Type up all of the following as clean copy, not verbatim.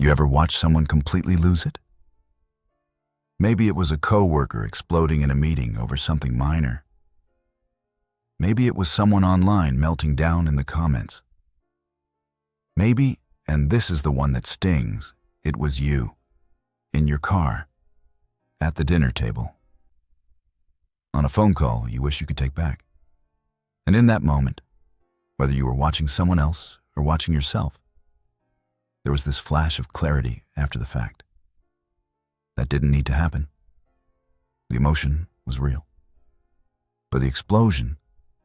You ever watch someone completely lose it? Maybe it was a coworker exploding in a meeting over something minor. Maybe it was someone online melting down in the comments. Maybe, and this is the one that stings, it was you, in your car, at the dinner table, on a phone call you wish you could take back. And in that moment, whether you were watching someone else or watching yourself, there was this flash of clarity after the fact. That didn't need to happen. The emotion was real. But the explosion,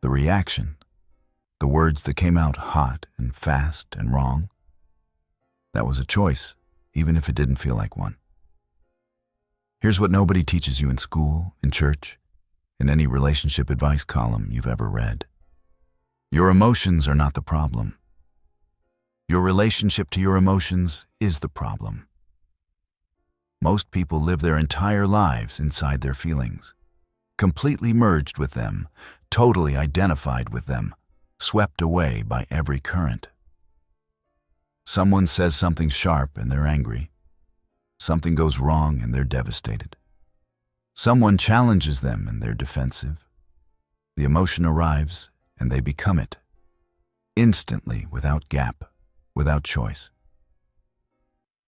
the reaction, the words that came out hot and fast and wrong, that was a choice, even if it didn't feel like one. Here's what nobody teaches you in school, in church, in any relationship advice column you've ever read. Your emotions are not the problem. Your relationship to your emotions is the problem. Most people live their entire lives inside their feelings, completely merged with them, totally identified with them, swept away by every current. Someone says something sharp and they're angry. Something goes wrong and they're devastated. Someone challenges them and they're defensive. The emotion arrives and they become it, instantly, without gap, without choice.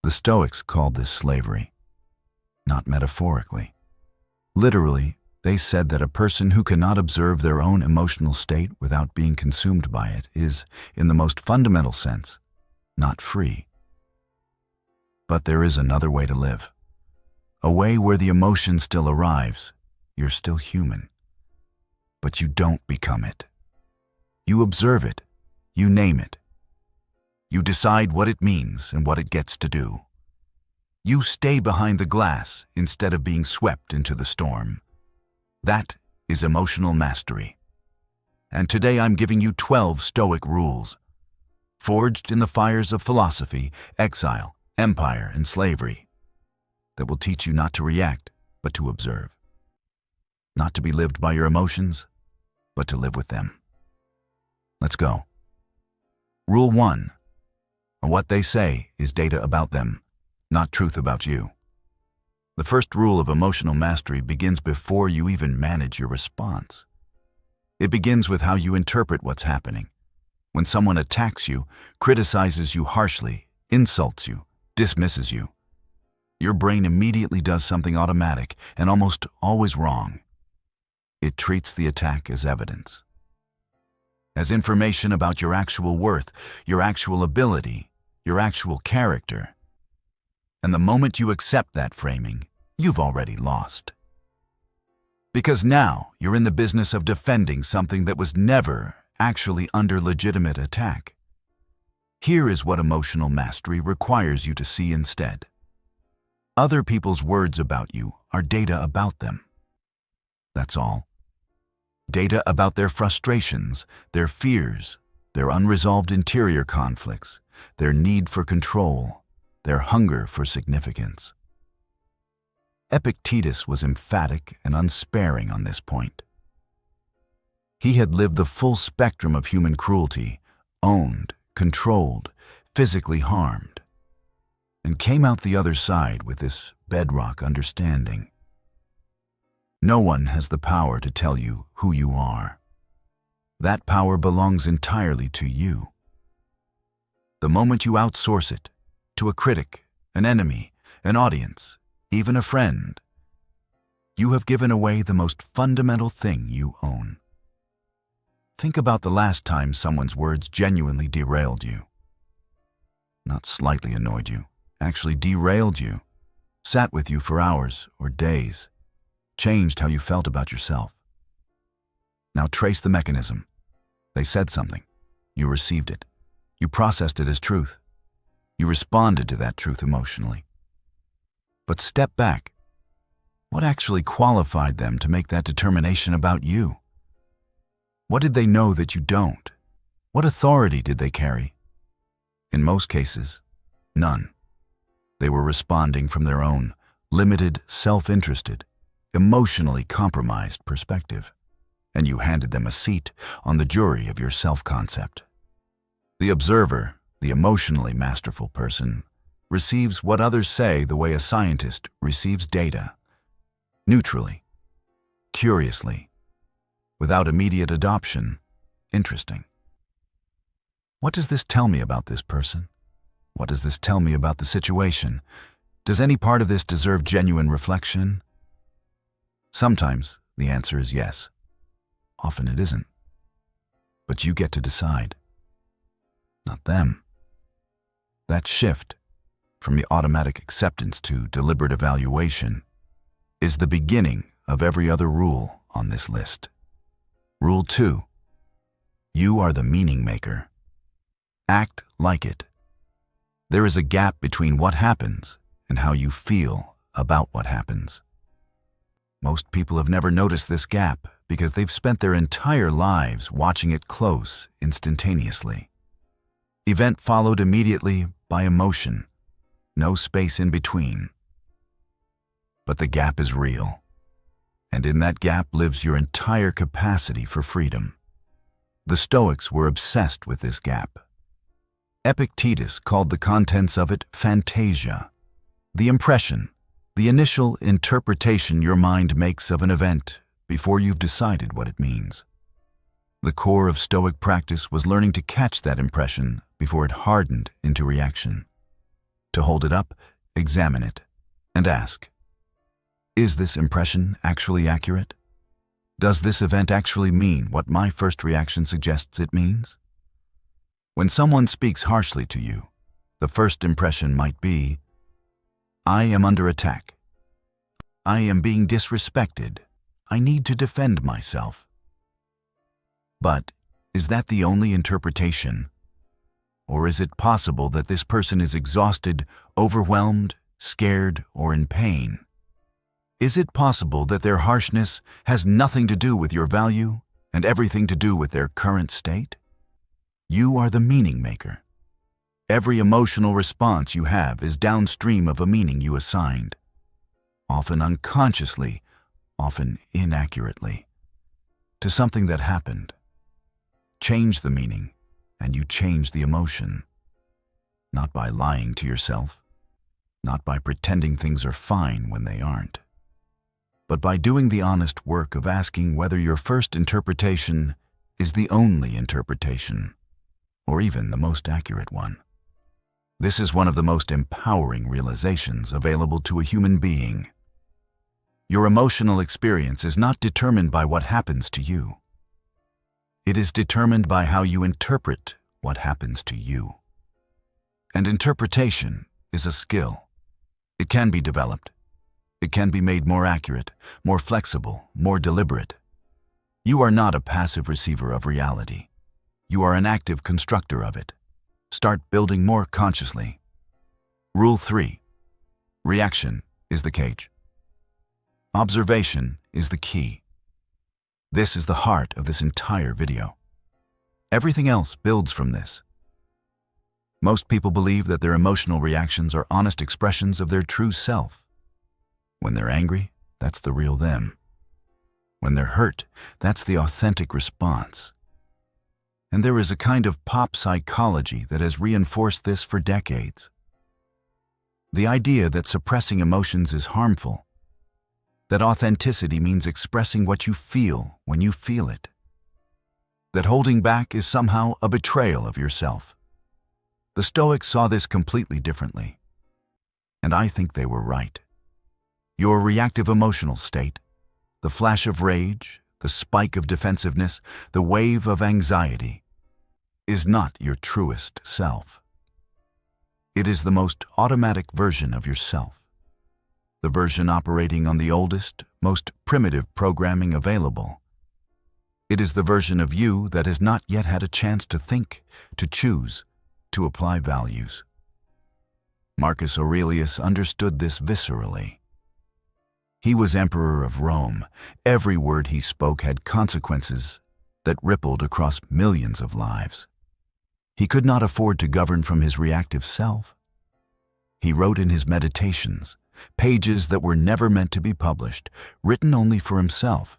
The Stoics called this slavery, not metaphorically. Literally, they said that a person who cannot observe their own emotional state without being consumed by it is, in the most fundamental sense, not free. But there is another way to live, a way where the emotion still arrives, you're still human, but you don't become it. You observe it, you name it. You decide what it means and what it gets to do. You stay behind the glass instead of being swept into the storm. That is emotional mastery. And today I'm giving you 12 Stoic rules, forged in the fires of philosophy, exile, empire, and slavery, that will teach you not to react, but to observe. Not to be lived by your emotions, but to live with them. Let's go. Rule 1. What they say is data about them, not truth about you. The first rule of emotional mastery begins before you even manage your response. It begins with how you interpret what's happening. When someone attacks you, criticizes you harshly, insults you, dismisses you, your brain immediately does something automatic and almost always wrong. It treats the attack as evidence, as information about your actual worth, your actual ability, your actual character. And the moment you accept that framing, you've already lost. Because now you're in the business of defending something that was never actually under legitimate attack. Here is what emotional mastery requires you to see instead. Other people's words about you are data about them. That's all. Data about their frustrations, their fears, their unresolved interior conflicts, their need for control, their hunger for significance. Epictetus was emphatic and unsparing on this point. He had lived the full spectrum of human cruelty, owned, controlled, physically harmed, and came out the other side with this bedrock understanding. No one has the power to tell you who you are. That power belongs entirely to you. The moment you outsource it to a critic, an enemy, an audience, even a friend, you have given away the most fundamental thing you own. Think about the last time someone's words genuinely derailed you. Not slightly annoyed you, actually derailed you, sat with you for hours or days, changed how you felt about yourself. Now trace the mechanism. They said something. You received it. You processed it as truth. You responded to that truth emotionally. But step back. What actually qualified them to make that determination about you? What did they know that you don't? What authority did they carry? In most cases, none. They were responding from their own limited, self-interested, emotionally compromised perspective, and you handed them a seat on the jury of your self-concept. The observer, the emotionally masterful person, receives what others say the way a scientist receives data, neutrally, curiously, without immediate adoption. Interesting. What does this tell me about this person? What does this tell me about the situation? Does any part of this deserve genuine reflection? Sometimes the answer is yes. Often it isn't. But you get to decide. Not them. That shift from the automatic acceptance to deliberate evaluation is the beginning of every other rule on this list. Rule 2. You are the meaning maker. Act like it. There is a gap between what happens and how you feel about what happens. Most people have never noticed this gap because they've spent their entire lives watching it close instantaneously. Event followed immediately by emotion, no space in between. But the gap is real, and in that gap lives your entire capacity for freedom. The Stoics were obsessed with this gap. Epictetus called the contents of it phantasia, the impression, the initial interpretation your mind makes of an event before you've decided what it means. The core of Stoic practice was learning to catch that impression before it hardened into reaction. To hold it up, examine it, and ask, is this impression actually accurate? Does this event actually mean what my first reaction suggests it means? When someone speaks harshly to you, the first impression might be, I am under attack. I am being disrespected. I need to defend myself. But is that the only interpretation? Or is it possible that this person is exhausted, overwhelmed, scared, or in pain? Is it possible that their harshness has nothing to do with your value and everything to do with their current state? You are the meaning maker. Every emotional response you have is downstream of a meaning you assigned, often unconsciously, often inaccurately, to something that happened. Change the meaning, and you change the emotion. Not by lying to yourself, not by pretending things are fine when they aren't, but by doing the honest work of asking whether your first interpretation is the only interpretation, or even the most accurate one. This is one of the most empowering realizations available to a human being. Your emotional experience is not determined by what happens to you. It is determined by how you interpret what happens to you. And interpretation is a skill. It can be developed. It can be made more accurate, more flexible, more deliberate. You are not a passive receiver of reality. You are an active constructor of it. Start building more consciously. Rule 3. Reaction is the cage. Observation is the key. This is the heart of this entire video. Everything else builds from this. Most people believe that their emotional reactions are honest expressions of their true self. When they're angry, that's the real them. When they're hurt, that's the authentic response. And there is a kind of pop psychology that has reinforced this for decades. The idea that suppressing emotions is harmful, that authenticity means expressing what you feel when you feel it, that holding back is somehow a betrayal of yourself. The Stoics saw this completely differently, and I think they were right. Your reactive emotional state, the flash of rage, the spike of defensiveness, the wave of anxiety, is not your truest self. It is the most automatic version of yourself, the version operating on the oldest, most primitive programming available. It is the version of you that has not yet had a chance to think, to choose, to apply values. Marcus Aurelius understood this viscerally. He was emperor of Rome. Every word he spoke had consequences that rippled across millions of lives. He could not afford to govern from his reactive self. He wrote in his meditations, pages that were never meant to be published, written only for himself,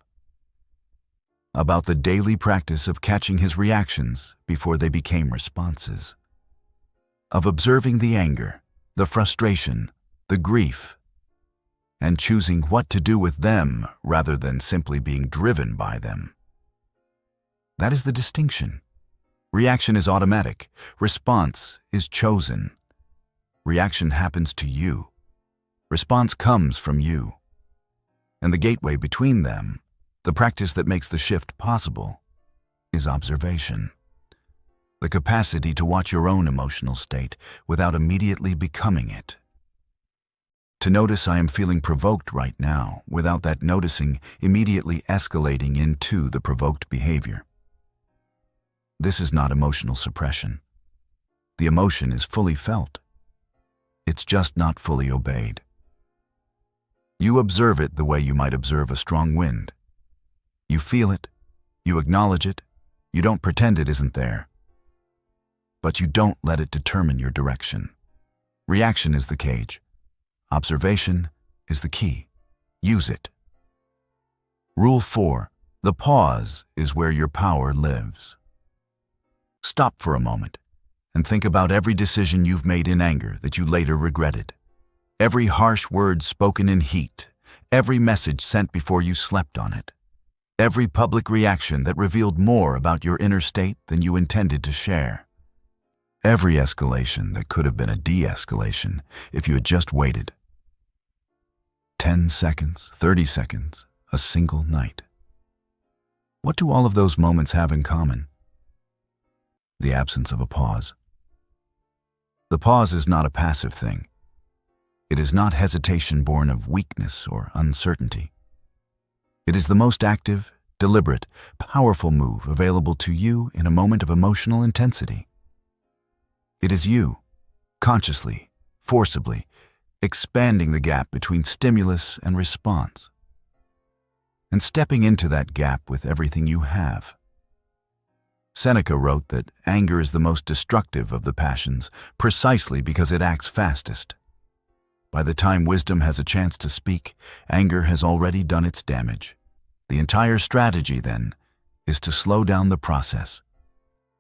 about the daily practice of catching his reactions before they became responses, of observing the anger, the frustration, the grief, and choosing what to do with them rather than simply being driven by them. That is the distinction. Reaction is automatic. Response is chosen. Reaction happens to you. Response comes from you. And the gateway between them, the practice that makes the shift possible, is observation. The capacity to watch your own emotional state without immediately becoming it. To notice I am feeling provoked right now without that noticing immediately escalating into the provoked behavior. This is not emotional suppression. The emotion is fully felt. It's just not fully obeyed. You observe it the way you might observe a strong wind. You feel it, you acknowledge it, you don't pretend it isn't there. But you don't let it determine your direction. Reaction is the cage. Observation is the key. Use it. Rule 4. The pause is where your power lives. Stop for a moment and think about every decision you've made in anger that you later regretted. Every harsh word spoken in heat. Every message sent before you slept on it. Every public reaction that revealed more about your inner state than you intended to share. Every escalation that could have been a de-escalation if you had just waited. 10 seconds, 30 seconds, a single night. What do all of those moments have in common? The absence of a pause. The pause is not a passive thing. It is not hesitation born of weakness or uncertainty. It is the most active, deliberate, powerful move available to you in a moment of emotional intensity. It is you, consciously, forcibly, expanding the gap between stimulus and response, and stepping into that gap with everything you have. Seneca wrote that anger is the most destructive of the passions precisely because it acts fastest. By the time wisdom has a chance to speak, anger has already done its damage. The entire strategy, then, is to slow down the process,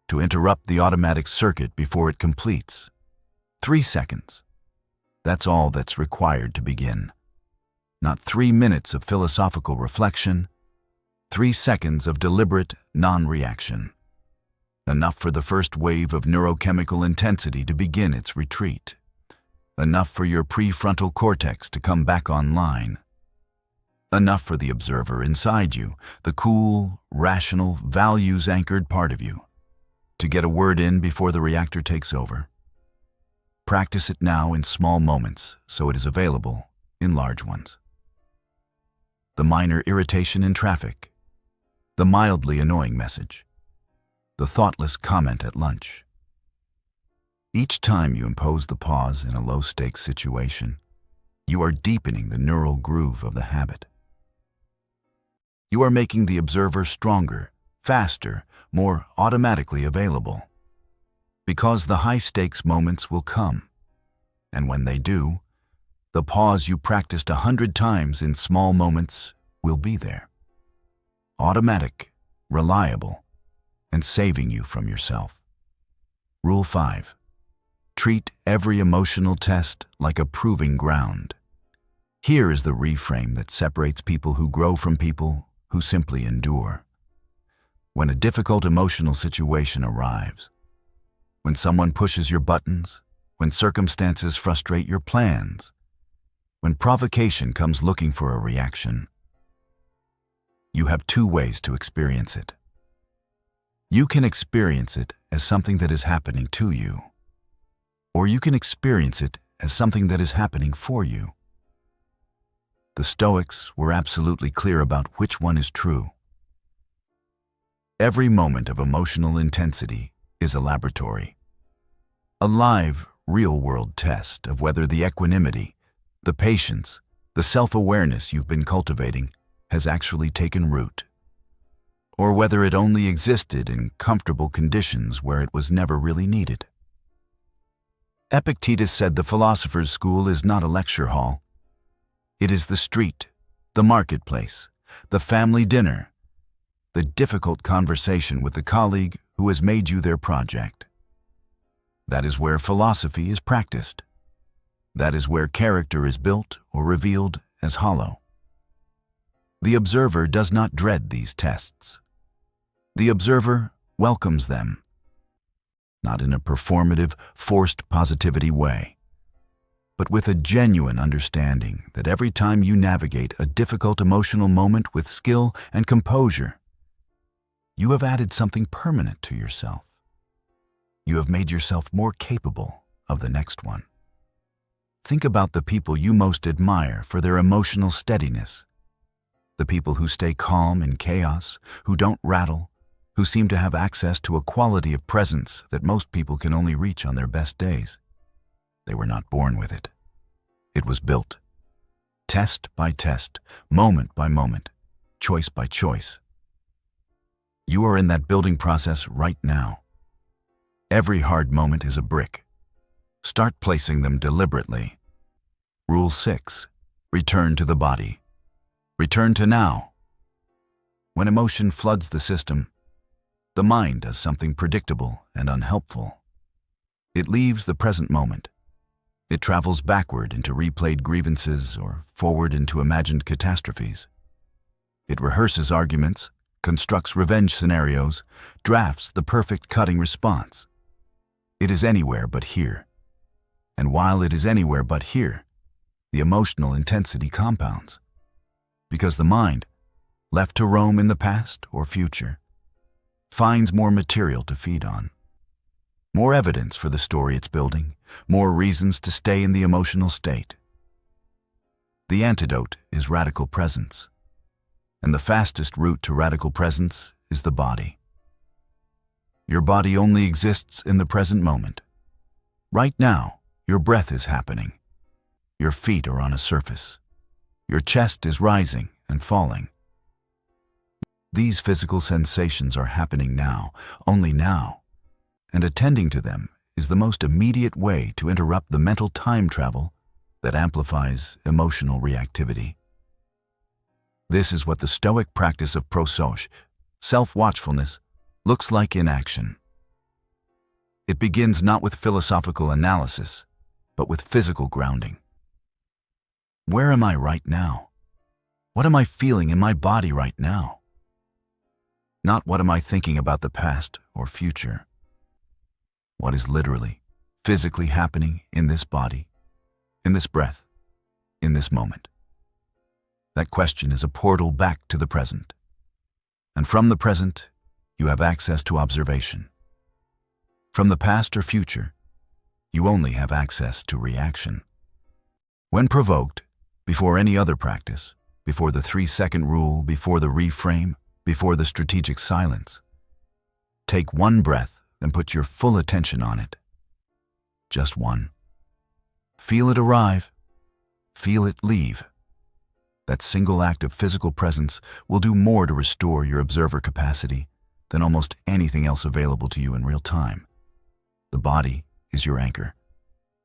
to interrupt the automatic circuit before it completes. 3 seconds. That's all that's required to begin. Not 3 minutes of philosophical reflection, 3 seconds of deliberate non-reaction. Enough for the first wave of neurochemical intensity to begin its retreat. Enough for your prefrontal cortex to come back online. Enough for the observer inside you, the cool, rational, values-anchored part of you, to get a word in before the reactor takes over. Practice it now in small moments so it is available in large ones. The minor irritation in traffic, the mildly annoying message, the thoughtless comment at lunch. Each time you impose the pause in a low-stakes situation, you are deepening the neural groove of the habit. You are making the observer stronger, faster, more automatically available. Because the high-stakes moments will come, and when they do, the pause you practiced 100 times in small moments will be there. Automatic, reliable, and saving you from yourself. Rule 5. Treat every emotional test like a proving ground. Here is the reframe that separates people who grow from people who simply endure. When a difficult emotional situation arrives, when someone pushes your buttons, when circumstances frustrate your plans, when provocation comes looking for a reaction, you have 2 ways to experience it. You can experience it as something that is happening to you, or you can experience it as something that is happening for you. The Stoics were absolutely clear about which one is true. Every moment of emotional intensity is a laboratory, a live, real-world test of whether the equanimity, the patience, the self-awareness you've been cultivating has actually taken root, or whether it only existed in comfortable conditions where it was never really needed. Epictetus said the philosopher's school is not a lecture hall. It is the street, the marketplace, the family dinner, the difficult conversation with the colleague who has made you their project. That is where philosophy is practiced. That is where character is built or revealed as hollow. The observer does not dread these tests. The observer welcomes them, not in a performative, forced positivity way, but with a genuine understanding that every time you navigate a difficult emotional moment with skill and composure, you have added something permanent to yourself. You have made yourself more capable of the next one. Think about the people you most admire for their emotional steadiness. The people who stay calm in chaos, who don't rattle, who seem to have access to a quality of presence that most people can only reach on their best days. They were not born with it. It was built. Test by test, moment by moment, choice by choice. You are in that building process right now. Every hard moment is a brick. Start placing them deliberately. Rule 6. Return to the body. Return to now. When emotion floods the system, the mind does something predictable and unhelpful. It leaves the present moment. It travels backward into replayed grievances or forward into imagined catastrophes. It rehearses arguments, constructs revenge scenarios, drafts the perfect cutting response. It is anywhere but here. And while it is anywhere but here, the emotional intensity compounds. Because the mind, left to roam in the past or future, finds more material to feed on. More evidence for the story it's building, more reasons to stay in the emotional state. The antidote is radical presence. And the fastest route to radical presence is the body. Your body only exists in the present moment. Right now, your breath is happening. Your feet are on a surface. Your chest is rising and falling. These physical sensations are happening now, only now, and attending to them is the most immediate way to interrupt the mental time travel that amplifies emotional reactivity. This is what the Stoic practice of provoke, self-watchfulness, looks like in action. It begins not with philosophical analysis, but with physical grounding. Where am I right now? What am I feeling in my body right now? Not what am I thinking about the past or future. What is literally, physically happening in this body, in this breath, in this moment? That question is a portal back to the present. And from the present, you have access to observation. From the past or future, you only have access to reaction. When provoked, before any other practice, before the 3-second rule, before the reframe, before the strategic silence, take one breath and put your full attention on it. Just one. Feel it arrive. Feel it leave. That single act of physical presence will do more to restore your observer capacity than almost anything else available to you in real time. The body is your anchor.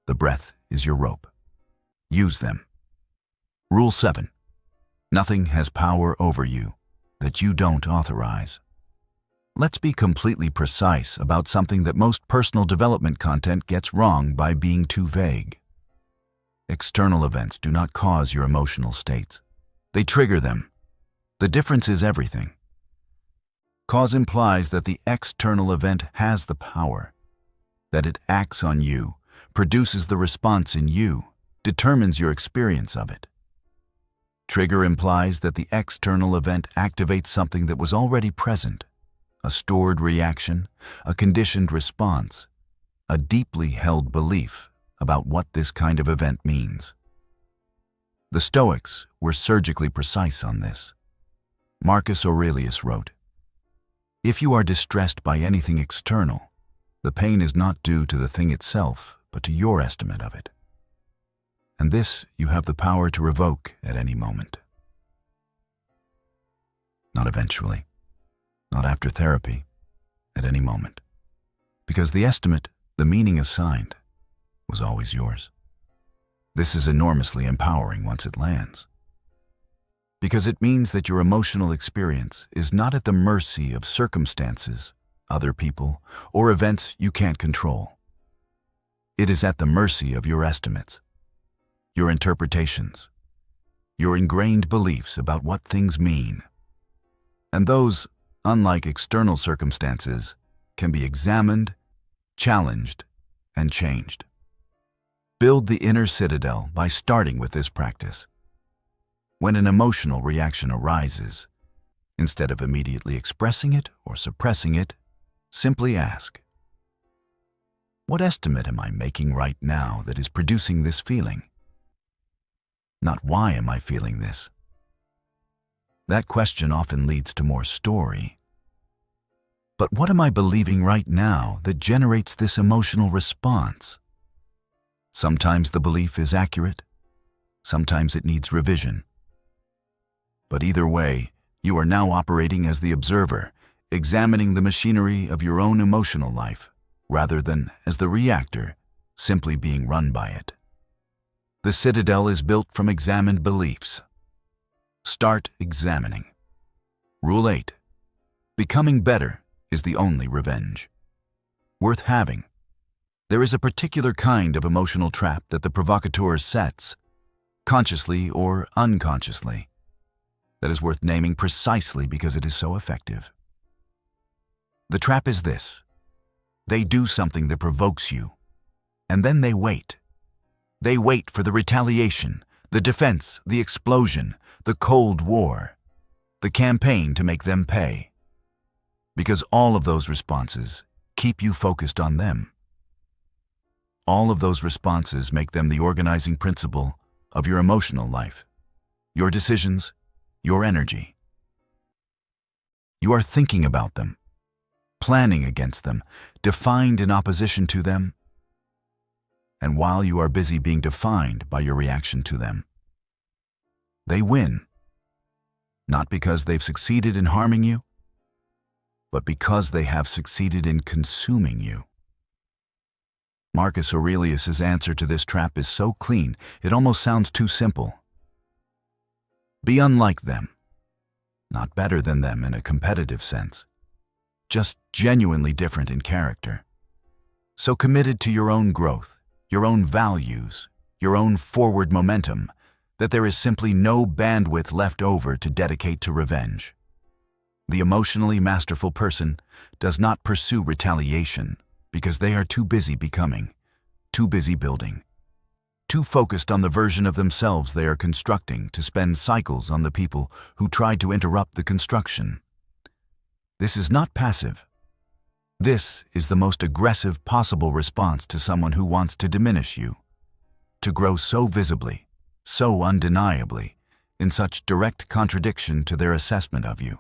The breath is your rope. Use them. Rule 7. Nothing has power over you that you don't authorize. Let's be completely precise about something that most personal development content gets wrong by being too vague. External events do not cause your emotional states. They trigger them. The difference is everything. Cause implies that the external event has the power, that it acts on you, produces the response in you, determines your experience of it. Trigger implies that the external event activates something that was already present, a stored reaction, a conditioned response, a deeply held belief about what this kind of event means. The Stoics were surgically precise on this. Marcus Aurelius wrote, "If you are distressed by anything external, the pain is not due to the thing itself, but to your estimate of it. And this you have the power to revoke at any moment." Not eventually, not after therapy, at any moment. Because the estimate, the meaning assigned, was always yours. This is enormously empowering once it lands. Because it means that your emotional experience is not at the mercy of circumstances, other people, or events you can't control. It is at the mercy of your estimates, your interpretations, your ingrained beliefs about what things mean. And those, unlike external circumstances, can be examined, challenged, and changed. Build the inner citadel by starting with this practice. When an emotional reaction arises, instead of immediately expressing it or suppressing it, simply ask, what estimate am I making right now that is producing this feeling? Not why am I feeling this? That question often leads to more story. But what am I believing right now that generates this emotional response? Sometimes the belief is accurate, sometimes it needs revision. But either way, you are now operating as the observer, examining the machinery of your own emotional life, rather than as the reactor, simply being run by it. The citadel is built from examined beliefs. Start examining. Rule 8. Becoming better is the only revenge. Worth having. There is a particular kind of emotional trap that the provocateur sets, consciously or unconsciously, that is worth naming precisely because it is so effective. The trap is this. They do something that provokes you, and then they wait. They wait for the retaliation, the defense, the explosion, the Cold War, the campaign to make them pay. Because all of those responses keep you focused on them. All of those responses make them the organizing principle of your emotional life, your decisions, your energy. You are thinking about them, planning against them, defined in opposition to them, and while you are busy being defined by your reaction to them, they win, not because they've succeeded in harming you, but because they have succeeded in consuming you. Marcus Aurelius's answer to this trap is so clean, it almost sounds too simple. Be unlike them, not better than them in a competitive sense, just genuinely different in character. So committed to your own growth, your own values, your own forward momentum, that there is simply no bandwidth left over to dedicate to revenge. The emotionally masterful person does not pursue retaliation because they are too busy becoming, too busy building, too focused on the version of themselves they are constructing to spend cycles on the people who tried to interrupt the construction. This is not passive. This is the most aggressive possible response to someone who wants to diminish you, to grow so visibly, so undeniably, in such direct contradiction to their assessment of you,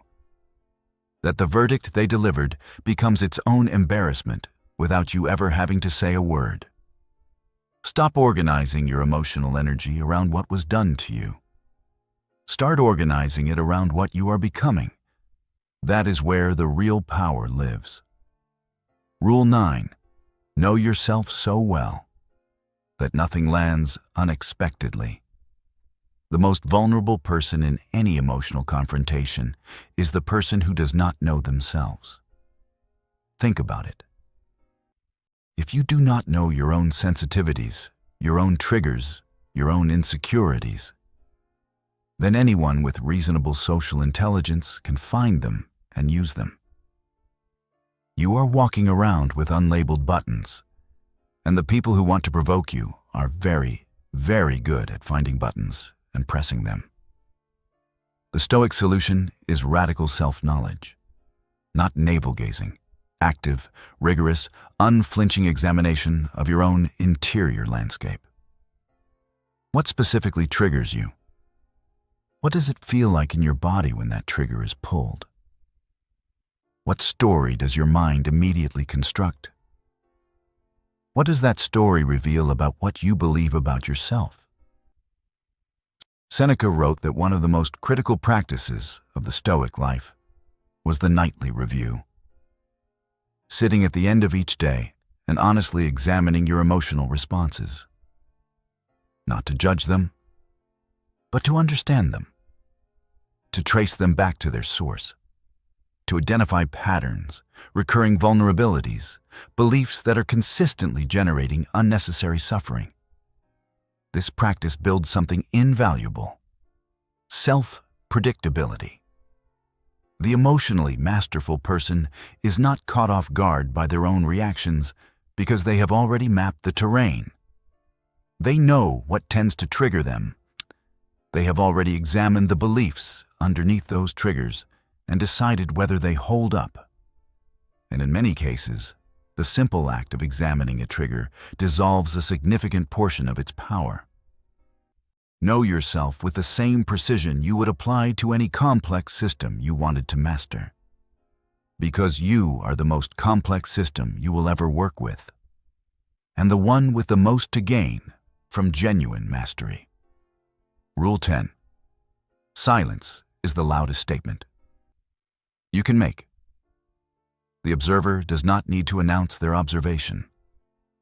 that the verdict they delivered becomes its own embarrassment without you ever having to say a word. Stop organizing your emotional energy around what was done to you. Start organizing it around what you are becoming. That is where the real power lives. Rule 9. Know yourself so well that nothing lands unexpectedly. The most vulnerable person in any emotional confrontation is the person who does not know themselves. Think about it. If you do not know your own sensitivities, your own triggers, your own insecurities, then anyone with reasonable social intelligence can find them and use them. You are walking around with unlabeled buttons, and the people who want to provoke you are very, very good at finding buttons and pressing them. The Stoic solution is radical self-knowledge, not navel-gazing, active, rigorous, unflinching examination of your own interior landscape. What specifically triggers you? What does it feel like in your body when that trigger is pulled? What story does your mind immediately construct? What does that story reveal about what you believe about yourself? Seneca wrote that one of the most critical practices of the Stoic life was the nightly review. Sitting at the end of each day and honestly examining your emotional responses. Not to judge them, but to understand them. To trace them back to their source. To identify patterns, recurring vulnerabilities, beliefs that are consistently generating unnecessary suffering. this practice builds something invaluable: self-predictability. The emotionally masterful person is not caught off guard by their own reactions because they have already mapped the terrain. They know what tends to trigger them. They have already examined the beliefs underneath those triggers and decided whether they hold up. And in many cases, the simple act of examining a trigger dissolves a significant portion of its power. Know yourself with the same precision you would apply to any complex system you wanted to master, because you are the most complex system you will ever work with, and the one with the most to gain from genuine mastery. Rule 10. Silence is the loudest statement you can make. The observer does not need to announce their observation.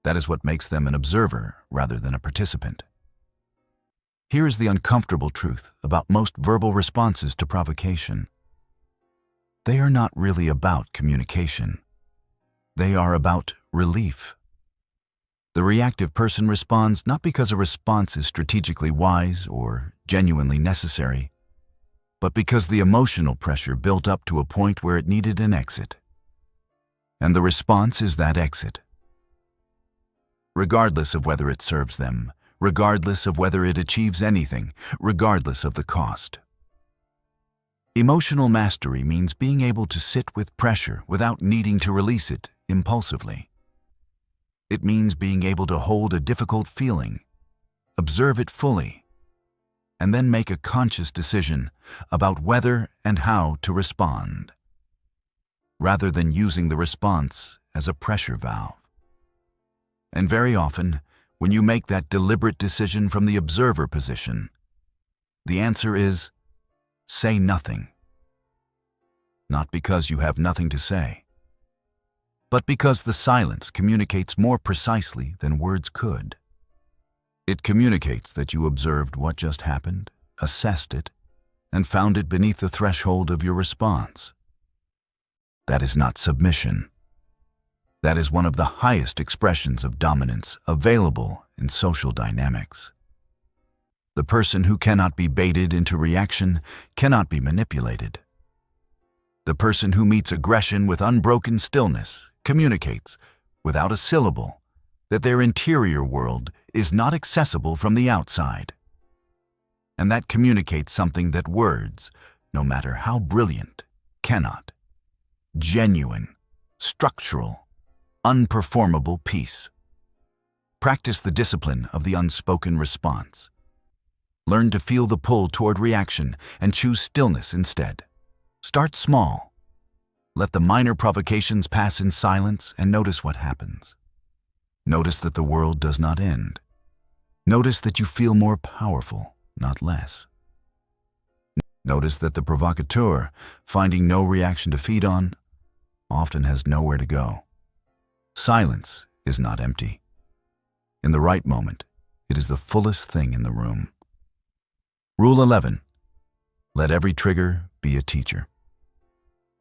That is what makes them an observer rather than a participant. Here is the uncomfortable truth about most verbal responses to provocation. They are not really about communication. They are about relief. The reactive person responds not because a response is strategically wise or genuinely necessary, but because the emotional pressure built up to a point where it needed an exit. And the response is that exit. Regardless of whether it serves them, regardless of whether it achieves anything, regardless of the cost. Emotional mastery means being able to sit with pressure without needing to release it impulsively. It means being able to hold a difficult feeling, observe it fully, and then make a conscious decision about whether and how to respond, rather than using the response as a pressure valve. And very often, when you make that deliberate decision from the observer position, the answer is, say nothing. Not because you have nothing to say, but because the silence communicates more precisely than words could. It communicates that you observed what just happened, assessed it, and found it beneath the threshold of your response. That is not submission. That is one of the highest expressions of dominance available in social dynamics. The person who cannot be baited into reaction cannot be manipulated. The person who meets aggression with unbroken stillness communicates, without a syllable, that their interior world is not accessible from the outside. And that communicates something that words, no matter how brilliant, cannot. Genuine, structural, unperformable peace. Practice the discipline of the unspoken response. Learn to feel the pull toward reaction and choose stillness instead. Start small. Let the minor provocations pass in silence and notice what happens. Notice that the world does not end. Notice that you feel more powerful, not less. Notice that the provocateur, finding no reaction to feed on, often has nowhere to go. Silence is not empty. In the right moment, it is the fullest thing in the room. Rule 11. Let every trigger be a teacher.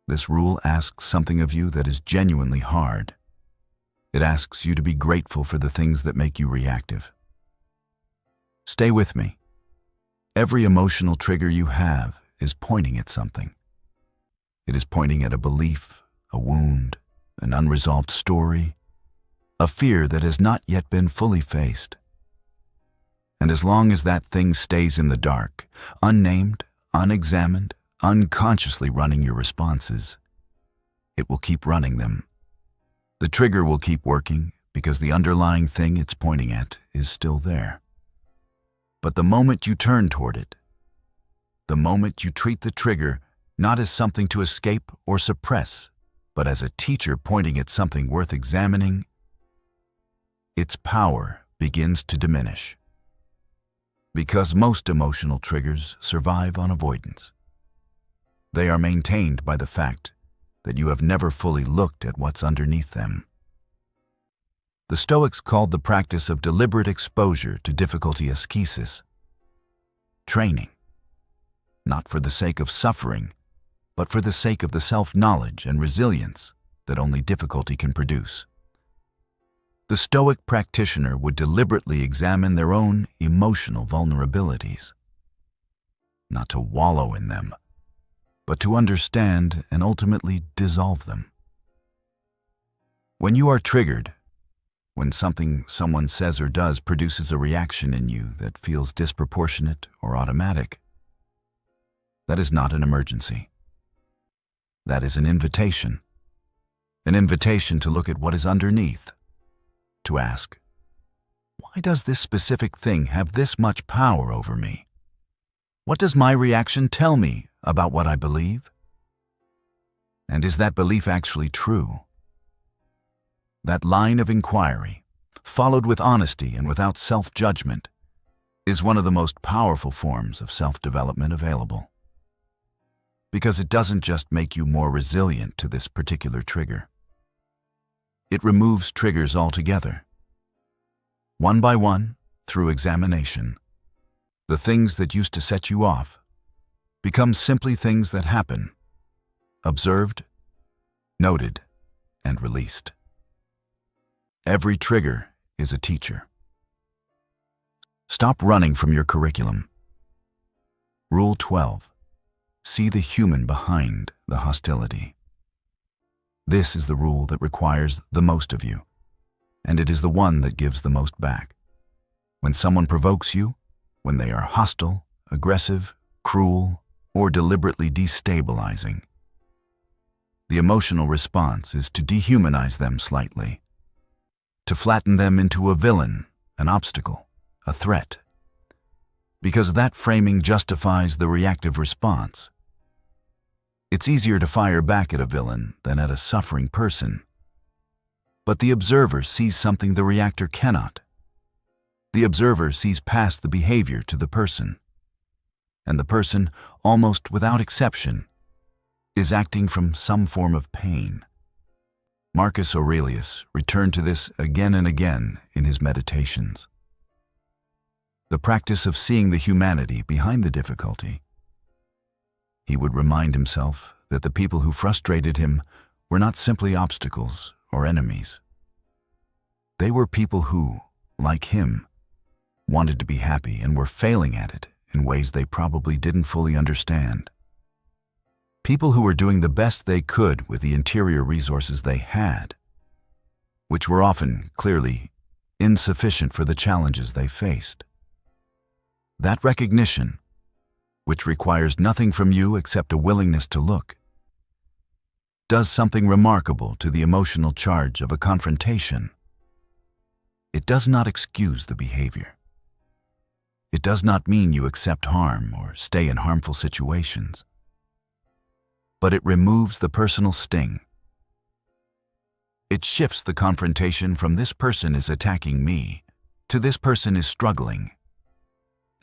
This rule asks something of you that is genuinely hard. It asks you to be grateful for the things that make you reactive. Stay with me. Every emotional trigger you have is pointing at something. It is pointing at a belief, a wound, an unresolved story, a fear that has not yet been fully faced. And as long as that thing stays in the dark, unnamed, unexamined, unconsciously running your responses, it will keep running them. The trigger will keep working because the underlying thing it's pointing at is still there. But the moment you turn toward it, the moment you treat the trigger not as something to escape or suppress, but as a teacher pointing at something worth examining, its power begins to diminish. Because most emotional triggers survive on avoidance. They are maintained by the fact that you have never fully looked at what's underneath them. The Stoics called the practice of deliberate exposure to difficulty ascesis, training, not for the sake of suffering, but for the sake of the self-knowledge and resilience that only difficulty can produce. The Stoic practitioner would deliberately examine their own emotional vulnerabilities, not to wallow in them, but to understand and ultimately dissolve them. When you are triggered, when something someone says or does produces a reaction in you that feels disproportionate or automatic, that is not an emergency. That is an invitation to look at what is underneath, to ask, why does this specific thing have this much power over me? What does my reaction tell me about what I believe? And is that belief actually true? That line of inquiry, followed with honesty and without self-judgment, is one of the most powerful forms of self-development available. Because it doesn't just make you more resilient to this particular trigger. It removes triggers altogether. One by one, through examination, the things that used to set you off become simply things that happen, observed, noted, and released. Every trigger is a teacher. Stop running from your curriculum. Rule 12. See the human behind the hostility. This is the rule that requires the most of you, and it is the one that gives the most back. When someone provokes you, when they are hostile, aggressive, cruel, or deliberately destabilizing, the emotional response is to dehumanize them slightly, to flatten them into a villain, an obstacle, a threat, because that framing justifies the reactive response. It's easier to fire back at a villain than at a suffering person. But the observer sees something the reactor cannot. The observer sees past the behavior to the person. And the person, almost without exception, is acting from some form of pain. Marcus Aurelius returned to this again and again in his meditations. The practice of seeing the humanity behind the difficulty. He would remind himself that the people who frustrated him were not simply obstacles or enemies. They were people who, like him, wanted to be happy and were failing at it in ways they probably didn't fully understand. People who were doing the best they could with the interior resources they had, which were often, clearly, insufficient for the challenges they faced. That recognition, which requires nothing from you except a willingness to look, does something remarkable to the emotional charge of a confrontation. It does not excuse the behavior. It does not mean you accept harm or stay in harmful situations. But it removes the personal sting. It shifts the confrontation from this person is attacking me to this person is struggling.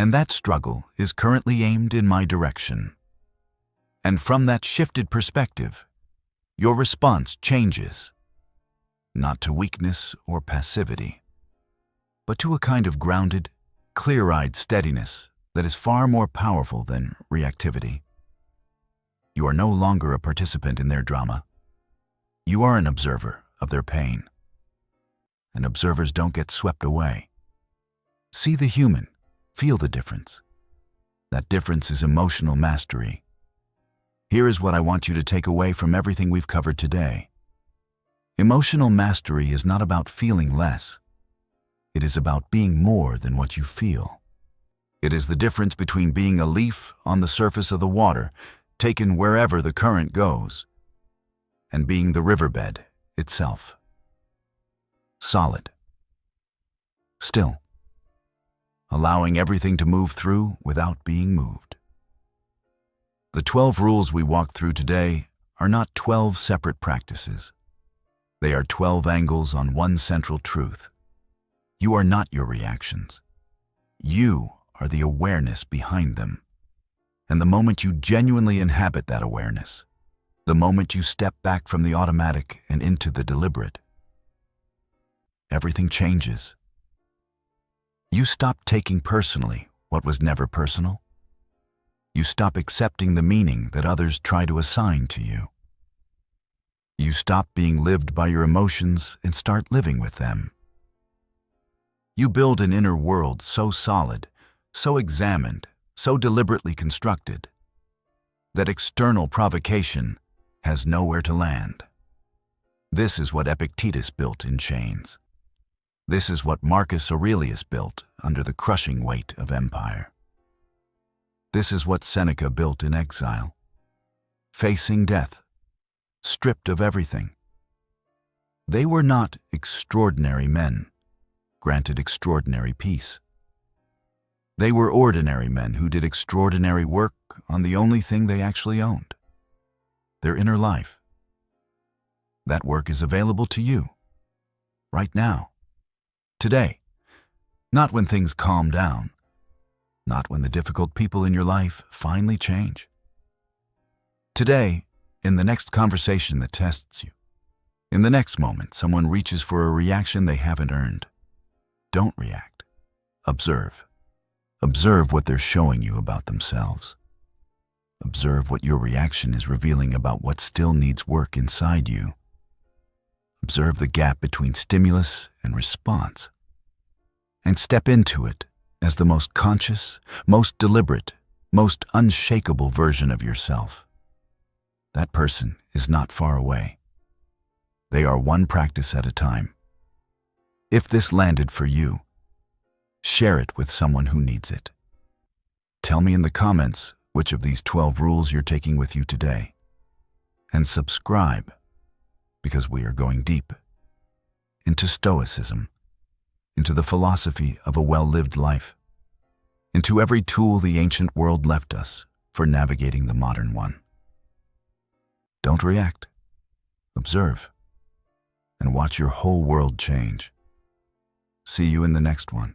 And that struggle is currently aimed in my direction. And from that shifted perspective, your response changes, not to weakness or passivity, but to a kind of grounded, clear-eyed steadiness that is far more powerful than reactivity. You are no longer a participant in their drama. You are an observer of their pain. And observers don't get swept away. See the human, feel the difference. That difference is emotional mastery. Here is what I want you to take away from everything we've covered today. Emotional mastery is not about feeling less. It is about being more than what you feel. It is the difference between being a leaf on the surface of the water, taken wherever the current goes, and being the riverbed itself. Solid. Still. Allowing everything to move through without being moved. The 12 rules we walked through today are not 12 separate practices. They are 12 angles on one central truth. You are not your reactions. You are the awareness behind them. And the moment you genuinely inhabit that awareness, the moment you step back from the automatic and into the deliberate, everything changes. You stop taking personally what was never personal. You stop accepting the meaning that others try to assign to you. You stop being lived by your emotions and start living with them. You build an inner world so solid, so examined, so deliberately constructed, that external provocation has nowhere to land. This is what Epictetus built in chains. This is what Marcus Aurelius built under the crushing weight of empire. This is what Seneca built in exile, facing death, stripped of everything. They were not extraordinary men, granted extraordinary peace. They were ordinary men who did extraordinary work on the only thing they actually owned, their inner life. That work is available to you, right now, today, not when things calm down, not when the difficult people in your life finally change. Today, in the next conversation that tests you, in the next moment someone reaches for a reaction they haven't earned, don't react. Observe. Observe what they're showing you about themselves. Observe what your reaction is revealing about what still needs work inside you. Observe the gap between stimulus and response, and step into it as the most conscious, most deliberate, most unshakable version of yourself. That person is not far away. They are one practice at a time. If this landed for you, share it with someone who needs it. Tell me in the comments which of these 12 rules you're taking with you today. And subscribe, because we are going deep into Stoicism, into the philosophy of a well-lived life, into every tool the ancient world left us for navigating the modern one. Don't react. Observe, and watch your whole world change. See you in the next one.